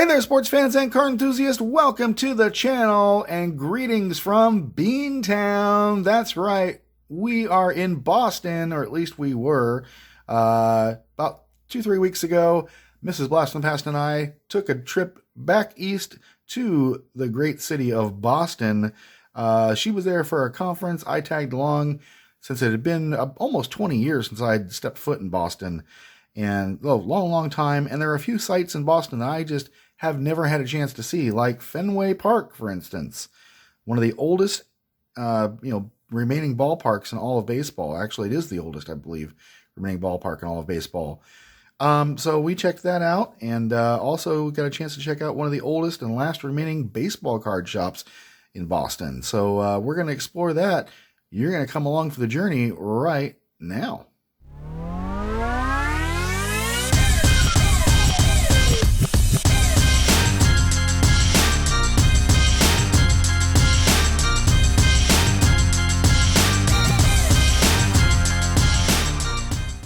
Hey there, sports fans and car enthusiasts. Welcome to the channel and greetings from Beantown. That's right. We are in Boston, or at least we were. About 2-3 weeks ago, Mrs. Blast from the Past and I took a trip back east to the great city of Boston. She was there for a conference. I tagged along since it had been almost 20 years since I'd stepped foot in Boston. And long time. And there are a few sites in Boston that I just have never had a chance to see, like Fenway Park, for instance, one of the oldest, remaining ballparks in all of baseball. Actually, it is the oldest, I believe, remaining ballpark in all of baseball. So we checked that out, and also got a chance to check out one of the oldest and last remaining baseball card shops in Boston. So we're going to explore that. You're going to come along for the journey right now.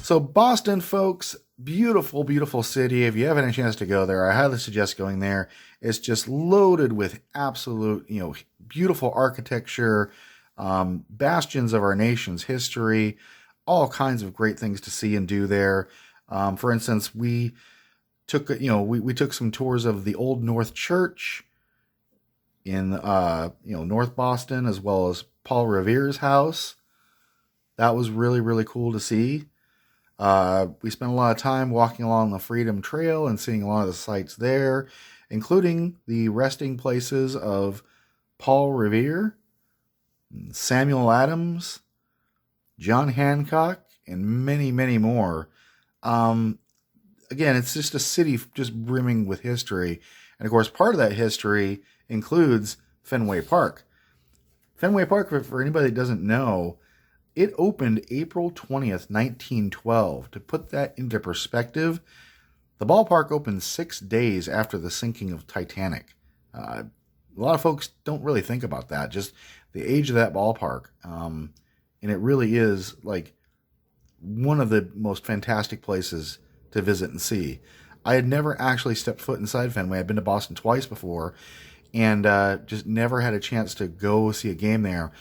So Boston, folks, beautiful, beautiful city. If you haven't had a chance to go there, I highly suggest going there. It's just loaded with absolute, beautiful architecture, bastions of our nation's history, all kinds of great things to see and do there. For instance, we took, we took some tours of the Old North Church in, North Boston, as well as Paul Revere's house. That was really, really cool to see. We spent a lot of time walking along the Freedom Trail and seeing a lot of the sights there, including the resting places of Paul Revere, Samuel Adams, John Hancock, and many, many more. Again, it's just a city just brimming with history. And of course, part of that history includes Fenway Park. Fenway Park, for anybody that doesn't know, it opened April 20th, 1912. To put that into perspective, the ballpark opened 6 days after the sinking of Titanic. A lot of folks don't really think about that, just the age of that ballpark. And it really is like one of the most fantastic places to visit and see. I had never actually stepped foot inside Fenway. I'd been to Boston twice before, and just never had a chance to go see a game there.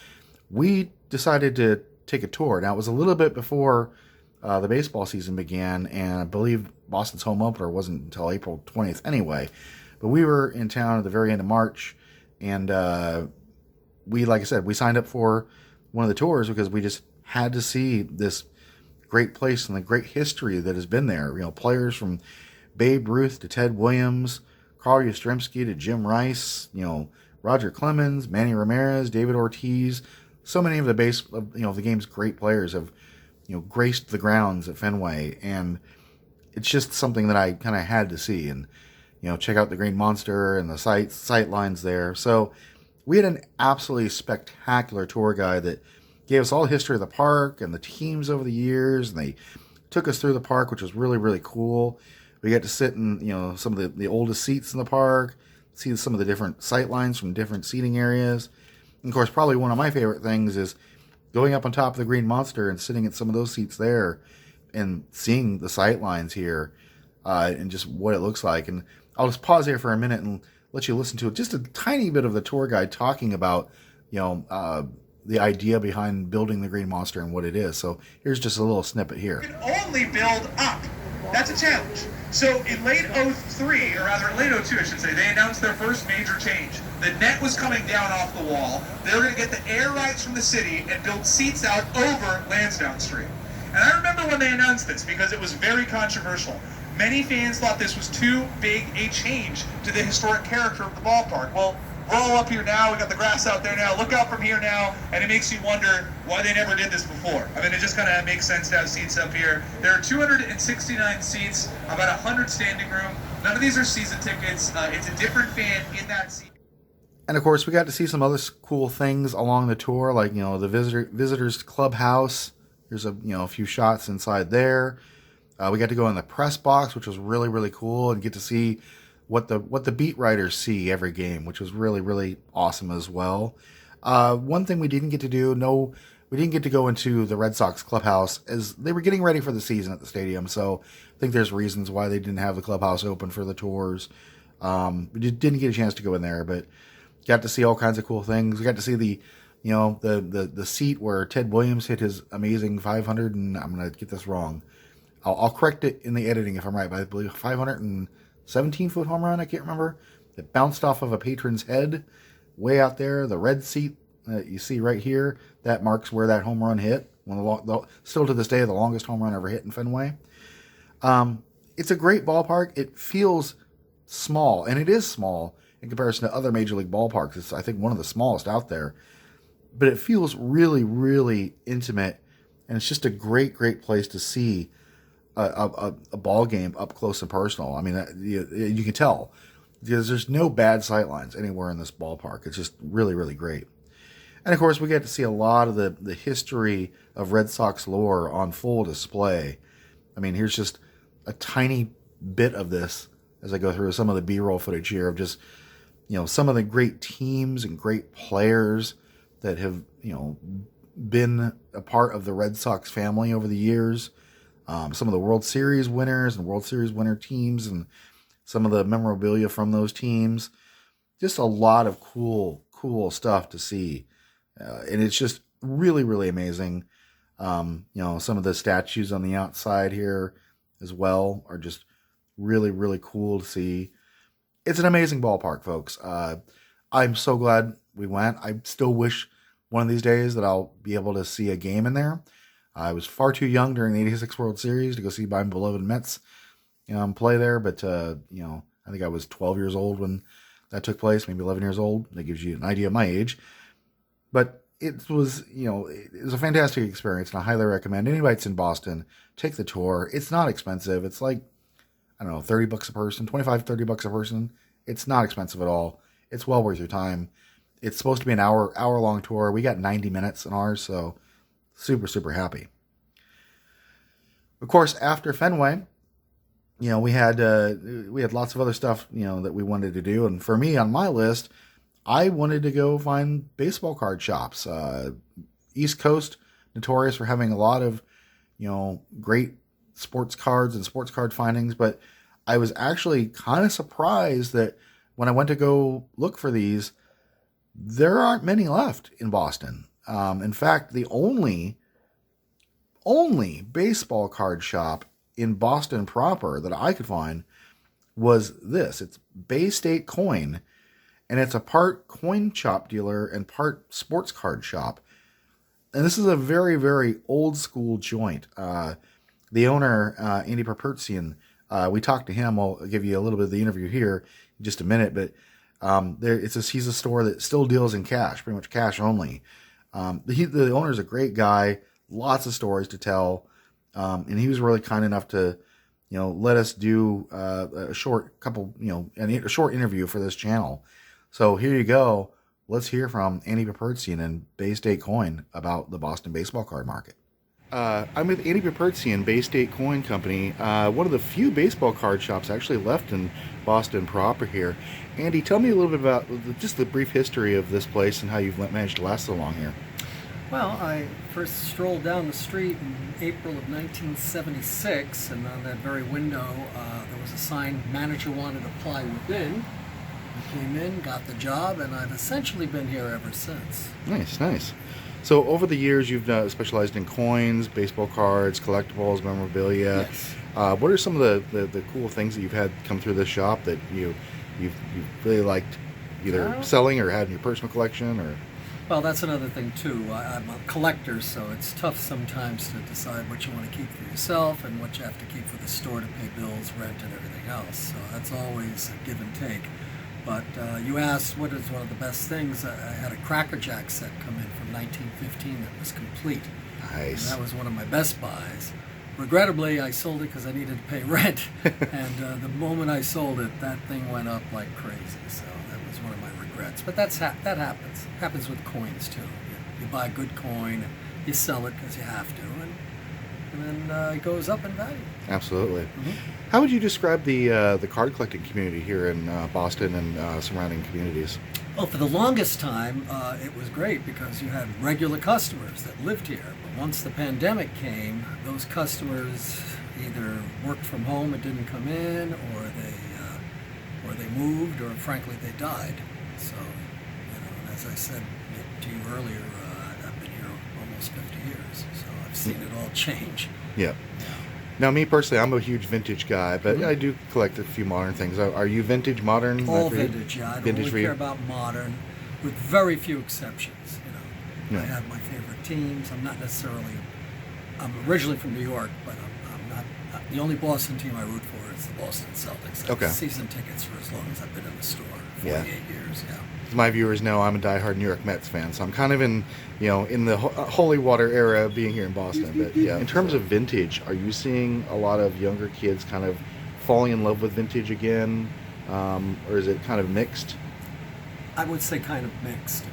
We decided to take a tour. Now, it was a little bit before the baseball season began, and I believe Boston's home opener wasn't until April 20th anyway. But we were in town at the very end of March, and like I said, we signed up for one of the tours because we just had to see this great place and the great history that has been there. Players from Babe Ruth to Ted Williams, Carl Yastrzemski to Jim Rice, Roger Clemens, Manny Ramirez, David Ortiz. So many of the game's great players have, graced the grounds at Fenway, and it's just something that I kind of had to see and, check out the Green Monster and the sight lines there. So we had an absolutely spectacular tour guide that gave us all the history of the park and the teams over the years, and they took us through the park, which was really, really cool. We got to sit in, some of the oldest seats in the park, see some of the different sight lines from different seating areas. And of course, probably one of my favorite things is going up on top of the Green Monster and sitting at some of those seats there and seeing the sight lines here and just what it looks like. And I'll just pause here for a minute and let you listen to just a tiny bit of the tour guide talking about, the idea behind building the Green Monster and what it is. So here's just a little snippet here. You can only build up. That's a challenge. So in late 03, or rather late 02, I should say, they announced their first major change. The net was coming down off the wall. They were going to get the air rights from the city and build seats out over Lansdowne Street. And I remember when they announced this because it was very controversial. Many fans thought this was too big a change to the historic character of the ballpark. Well, we're all up here now. We got the grass out there now. Look out from here now, and it makes you wonder why they never did this before. I mean, it just kind of makes sense to have seats up here. There are 269 seats, about 100 standing room. None of these are season tickets. It's a different fan in that seat. And of course, we got to see some other cool things along the tour, like the visitors clubhouse. Here's a few shots inside there. We got to go in the press box, which was really, really cool, and get to see what the beat writers see every game, which was really, really awesome as well. One thing we didn't get to do, we didn't get to go into the Red Sox clubhouse as they were getting ready for the season at the stadium. So I think there's reasons why they didn't have the clubhouse open for the tours. We just didn't get a chance to go in there, but got to see all kinds of cool things. We got to see the seat where Ted Williams hit his amazing 500, and I'm going to get this wrong. I'll correct it in the editing if I'm right, but I believe 517-foot home run, I can't remember. It bounced off of a patron's head way out there. The red seat that you see right here, that marks where that home run hit. Still to this day, the longest home run ever hit in Fenway. It's a great ballpark. It feels small, and it is small in comparison to other major league ballparks. It's, I think, one of the smallest out there. But it feels really, really intimate, and it's just a great, great place to see a ball game up close and personal. I mean, you can tell because there's no bad sightlines anywhere in this ballpark. It's just really, really great. And of course, we get to see a lot of the history of Red Sox lore on full display. I mean, here's just a tiny bit of this as I go through some of the B-roll footage here of just, some of the great teams and great players that have, been a part of the Red Sox family over the years. Some of the World Series winners and World Series winner teams and some of the memorabilia from those teams. Just a lot of cool stuff to see. And it's just really, really amazing. Some of the statues on the outside here as well are just really, really cool to see. It's an amazing ballpark, folks. I'm so glad we went. I still wish one of these days that I'll be able to see a game in there. I was far too young during the 86 World Series to go see my beloved Mets play there. But, I think I was 12 years old when that took place, maybe 11 years old. That gives you an idea of my age. But it was a fantastic experience, and I highly recommend anybody that's in Boston, take the tour. It's not expensive. It's like, I don't know, $30 a person, $25-$30 a person. It's not expensive at all. It's well worth your time. It's supposed to be an hour-long tour. We got 90 minutes in ours, so super, super happy. Of course, after Fenway, we had lots of other stuff, that we wanted to do. And for me, on my list, I wanted to go find baseball card shops. East Coast, notorious for having a lot of, great sports cards and sports card findings. But I was actually kind of surprised that when I went to go look for these, there aren't many left in Boston. In fact, the only baseball card shop in Boston proper that I could find was this. It's Bay State Coin, and it's a part coin shop dealer and part sports card shop. And this is a very, very old school joint. The owner, Andy Perpertsian, we talked to him. I'll give you a little bit of the interview here in just a minute, but he's a store that still deals in cash, pretty much cash only. The owner's a great guy, lots of stories to tell, and he was really kind enough to, let us do a short interview for this channel. So here you go. Let's hear from Andy Perpertsian and Bay State Coin about the Boston baseball card market. I'm with Andy Perpertsian, Bay State Coin Company, one of the few baseball card shops actually left in Boston proper here. Andy, tell me a little bit about just the brief history of this place and how you've managed to last so long here. Well, I first strolled down the street in April of 1976, and on that very window there was a sign, "Manager wanted to apply within." I came in, got the job, and I've essentially been here ever since. Nice. So over the years, you've specialized in coins, baseball cards, collectibles, memorabilia. Yes. What are some of the cool things that you've had come through this shop that you've really liked either selling or had in your personal collection? Or Well, that's another thing too. I'm a collector, so it's tough sometimes to decide what you want to keep for yourself and what you have to keep for the store to pay bills, rent, and everything else. So that's always a give and take. But you asked what is one of the best things. I had a Cracker Jack set come in from 1915 that was complete. Nice. And that was one of my best buys. Regrettably, I sold it because I needed to pay rent. And the moment I sold it, that thing went up like crazy. So that was one of my regrets. But that happens. It happens with coins too. You buy a good coin, and you sell it because you have to, and then it goes up in value. Absolutely. Mm-hmm. How would you describe the card collecting community here in Boston and surrounding communities? Well, for the longest time, it was great because you had regular customers that lived here. But once the pandemic came, those customers either worked from home and didn't come in, or or they moved, or frankly they died. So, and as I said to you earlier, I've been here almost 50 years, so I've seen it all change. Yeah. Now, me personally, I'm a huge vintage guy, but I do collect a few modern things. Are you vintage, modern? All vintage, yeah. I don't really care about modern, with very few exceptions. I have my favorite teams. I'm not necessarily. I'm originally from New York, but I'm not. The only Boston team I root for is the Boston Celtics. I have season tickets for as long as I've been in the store. 48 years, yeah. As my viewers know, I'm a diehard New York Mets fan, so I'm kind of in the holy water era of being here in Boston. But yeah, in terms of vintage, are you seeing a lot of younger kids kind of falling in love with vintage again, or is it kind of mixed? I would say kind of mixed.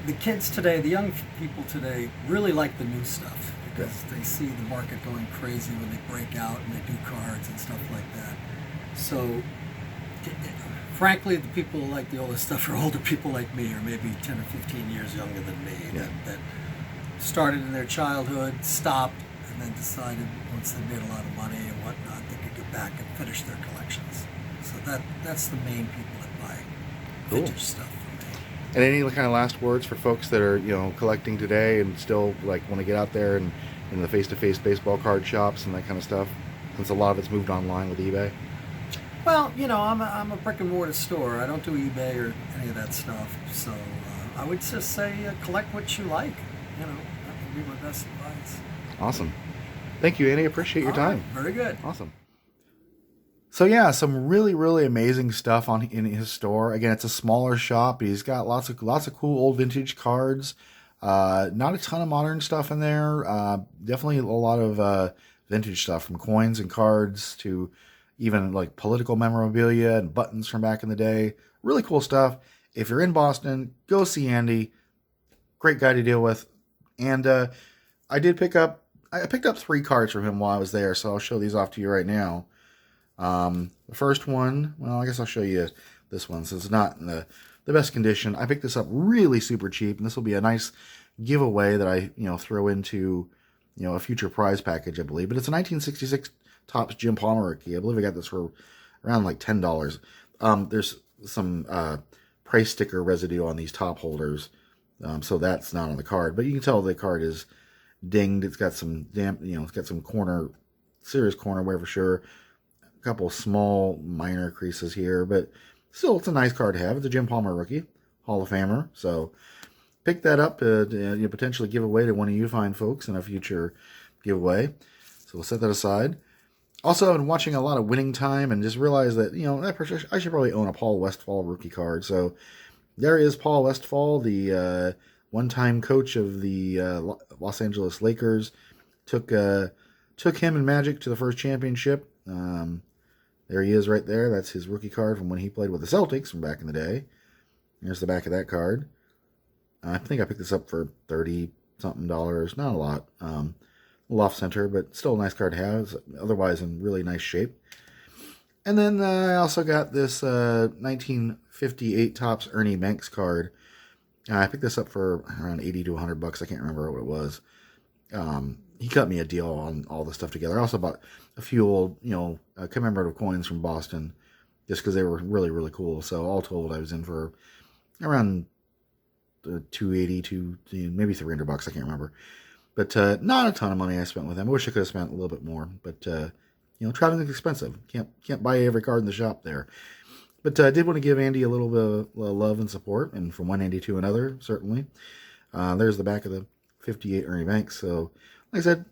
The kids today, the young people today, really like the new stuff because they see the market going crazy when they break out and they do cards and stuff like that. So, frankly, the people who like the older stuff are older people like me, or maybe 10 or 15 years younger than me, that started in their childhood, stopped, and then decided once they made a lot of money and whatnot, they could get back and finish their collections. So that's the main people that buy vintage stuff. And any kind of last words for folks that are, collecting today and still want to get out there and in the face-to-face baseball card shops and that kind of stuff, since a lot of it's moved online with eBay? Well, I'm a brick and mortar store. I don't do eBay or any of that stuff. So I would just say collect what you like. That would be my best advice. Awesome. Thank you, Andy. Appreciate your time. Right, very good. Awesome. So yeah, some really, really amazing stuff in his store. Again, it's a smaller shop, but he's got lots of cool old vintage cards. Not a ton of modern stuff in there. Definitely a lot of vintage stuff, from coins and cards to even like political memorabilia and buttons from back in the day. Really cool stuff. If you're in Boston, go see Andy. Great guy to deal with. And I picked up 3 cards from him while I was there, so I'll show these off to you right now. The first one, well, I guess I'll show you this one since it's not in the best condition. I picked this up really super cheap, and this will be a nice giveaway that I, throw into, a future prize package, I believe. But it's a 1966 Topps Jim Palmer rookie. I believe I got this for around like $10. There's some price sticker residue on these top holders, so that's not on the card. But you can tell the card is dinged. It's got some it's got some serious corner wear for sure. A couple of small minor creases here, but still, it's a nice card to have. It's a Jim Palmer rookie, Hall of Famer. So pick that up to potentially give away to one of you fine folks in a future giveaway. So we'll set that aside. Also, I've been watching a lot of Winning Time and just realized that, I should probably own a Paul Westphal rookie card. So there is Paul Westphal, the one-time coach of the Los Angeles Lakers. Took him and Magic to the first championship. There he is right there. That's his rookie card from when he played with the Celtics from back in the day. Here's the back of that card. I think I picked this up for $30-something. Not a lot. Loft center, but still a nice card to have. It's otherwise in really nice shape. And then I also got this 1958 Topps Ernie Banks card. I picked this up for around $80 to $100. I can't remember what it was. He cut me a deal on all the stuff together. I also bought a few old, commemorative coins from Boston just because they were really, really cool. So all told, I was in for around $280 to maybe $300. I can't remember. But not a ton of money I spent with them. I wish I could have spent a little bit more. But, traveling is expensive. Can't buy every card in the shop there. But I did want to give Andy a little bit of love and support. And from one Andy to another, certainly. There's the back of the 58 Ernie Banks. So, like I said,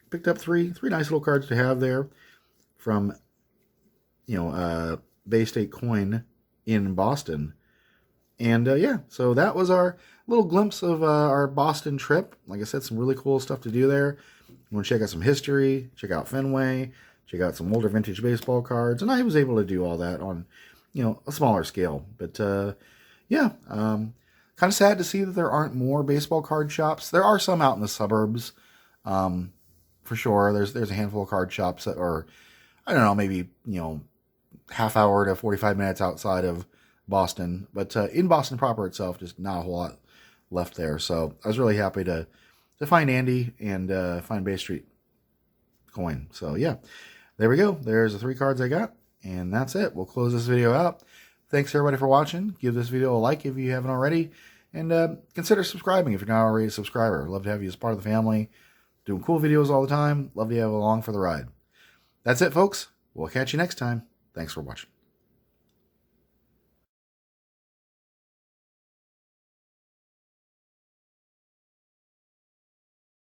picked up three nice little cards to have there from, Bay State Coin in Boston. And, so that was our little glimpse of our Boston trip. Like I said, some really cool stuff to do there. You want to check out some history, check out Fenway, check out some older vintage baseball cards. And I was able to do all that on, a smaller scale. But, kind of sad to see that there aren't more baseball card shops. There are some out in the suburbs, for sure. There's a handful of card shops that are, I don't know, maybe, half hour to 45 minutes outside of Boston. But in Boston proper itself, just not a whole lot left there. So I was really happy to find Andy and find Bay Street Coin. So yeah, there we go. There's the 3 cards I got, and that's it. We'll close this video out. Thanks everybody for watching. Give this video a like if you haven't already, and consider subscribing if you're not already a subscriber. Love to have you as part of the family. Doing cool videos all the time. Love to have you along for the ride. That's it, folks. We'll catch you next time. Thanks for watching.